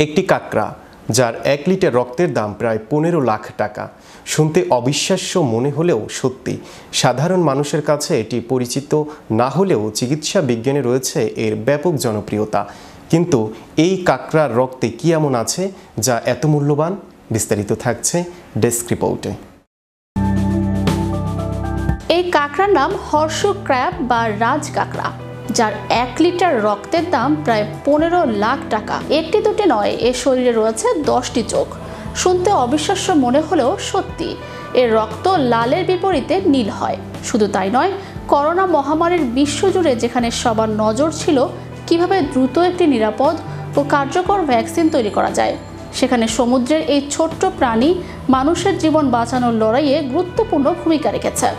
একটি কাঁকড়া যার 1 লিটার রক্তের দাম প্রায় 15 লাখ টাকা। শুনতে অবিশ্বাস্য মনে হলেও সত্যি। সাধারণ মানুষের কাছে এটি পরিচিত না হলেও চিকিৎসা বিজ্ঞানে রয়েছে এর ব্যাপক জনপ্রিয়তা। কিন্তু এই কাঁকড়ার রক্তে কী এমন আছে যা এত মূল্যবান? বিস্তারিত থাকছে ডেস্ক রিপোর্টে। এই কাঁকড়ার নাম হর্স ক্র্যাব বা রাজ কাঁকড়া, যার 1 লিটার রক্তের দাম প্রায় 15 লাখ টাকা। একটি দুটি নয়, এর শরীরে রয়েছে 10টি চোখ। শুনতে অবিশ্বাস্য মনে হলেও সত্যি। এর রক্ত লালের বিপরীতে নীল হয়। শুধু তাই নয়, করোনা মহামারীর বিশ্বজুড়ে যেখানে সবার নজর ছিল কিভাবে দ্রুত একটি নিরাপদ ও কার্যকর ভ্যাকসিন তৈরি করা যায়, সেখানে সমুদ্রের এই ছোট্ট প্রাণী মানুষের জীবন বাঁচানোর লড়াইয়ে গুরুত্বপূর্ণ ভূমিকা রেখেছে।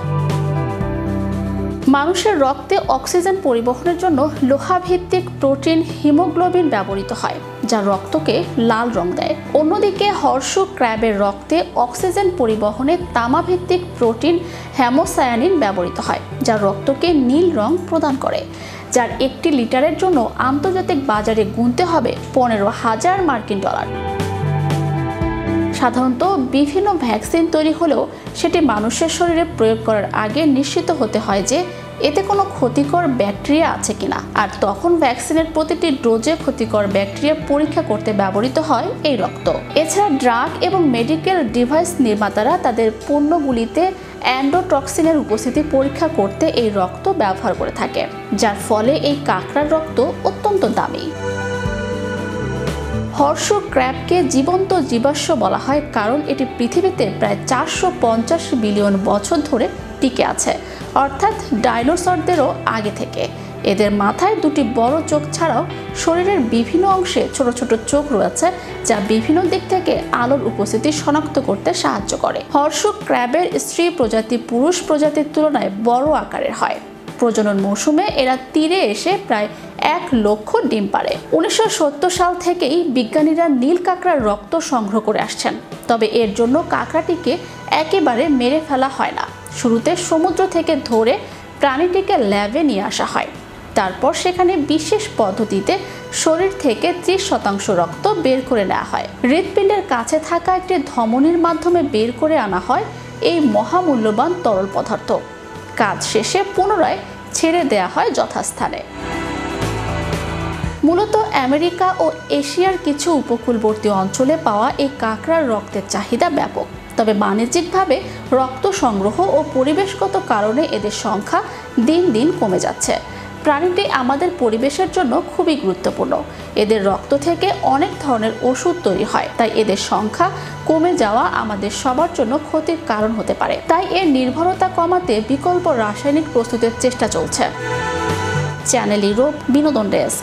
মানুষের রক্তে অক্সিজেন পরিবহনের জন্য লোহাভিত্তিক প্রোটিন হিমোগ্লোবিন ব্যবহৃত হয়, যা রক্তকে লাল রং দেয়। অন্যদিকে হর্স ক্র্যাবের রক্তে অক্সিজেন পরিবহনে তামাভিত্তিক প্রোটিন হেমোসায়ানিন ব্যবহৃত হয়, যা রক্তকে নীল রং প্রদান করে, যার 1 লিটারের জন্য আন্তর্জাতিক বাজারে গুনতে হবে $15,000 মার্কিন। সাধারণত বিভিন্ন ভ্যাকসিন তৈরি হলেও সেটি মানুষের শরীরে প্রয়োগ করার আগে নিশ্চিত হতে হয় যে এতে কোনো ক্ষতিকর ব্যাকটেরিয়া আছে কিনা, আর তখন ভ্যাকসিনের প্রতিটি ডোজে ক্ষতিকর ব্যাকটেরিয়া পরীক্ষা করতে ব্যবহৃত হয় এই রক্ত। এছাড়া ড্রাগ এবং মেডিকেল ডিভাইস নির্মাতারা তাদের পণ্যগুলিতে অ্যান্ডোটক্সিনের উপস্থিতি পরীক্ষা করতে এই রক্ত ব্যবহার করে থাকে, যার ফলে এই কাঁকড়ার রক্ত অত্যন্ত দামি। হর্স ক্র্যাবকে জীবন্ত জীবাশ্ম বলা হয় কারণ এটি পৃথিবীতে প্রায় 450 বিলিয়ন বছর ধরে টিকে আছে, অর্থাৎ ডাইনোসরদেরও আগে থেকে। এদের মাথায় 2টি বড় চোখ ছাড়াও শরীরের বিভিন্ন অংশে ছোট ছোট চোখ রয়েছে, যা বিভিন্ন দিক থেকে আলোর উপস্থিতি শনাক্ত করতে সাহায্য করে। হর্স ক্র্যাবের স্ত্রী প্রজাতি পুরুষ প্রজাতির তুলনায় বড় আকারের হয়। প্রজনন মৌসুমে এরা তীরে এসে প্রায় 1 লক্ষ ডিম পাড়ে। 1970 সাল থেকেই বিজ্ঞানীরা নীল কাঁকড়ার রক্ত সংগ্রহ করে আসছেন, তবে এর জন্য কাঁকড়াটিকে একেবারে মেরে ফেলা হয় না। শুরুতে সমুদ্র থেকে ধরে প্রাণীটিকে ল্যাবে নিয়ে আসা হয়। তারপর সেখানে বিশেষ পদ্ধতিতে শরীর থেকে 30% রক্ত বের করে নেওয়া হয়। হৃৎপিণ্ডের কাছে থাকা একটি ধমনীর মাধ্যমে বের করে আনা হয় এই মহামূল্যবান তরল পদার্থ। কাজ শেষে পুনরায় ছেড়ে দেয়া হয় যথাস্থানে। মূলত আমেরিকা ও এশিয়ার কিছু উপকূলবর্তী অঞ্চলে পাওয়া এই কাঁকড়ার রক্তের চাহিদা ব্যাপক, তবে বাণিজ্যিকভাবে রক্ত সংগ্রহ ও পরিবেশগত কারণে এদের সংখ্যা দিন দিন কমে যাচ্ছে। প্রাণীটি আমাদের পরিবেশের জন্য খুবই গুরুত্বপূর্ণ। এদের রক্ত থেকে অনেক ধরনের ওষুধ তৈরি হয়, তাই এদের সংখ্যা কমে যাওয়া আমাদের সবার জন্য ক্ষতির কারণ হতে পারে। তাই এর নির্ভরতা কমাতে বিকল্প রাসায়নিক প্রস্তুতের চেষ্টা চলছে। চ্যানেল ইউরোপ, বিনোদন ডেস্ক।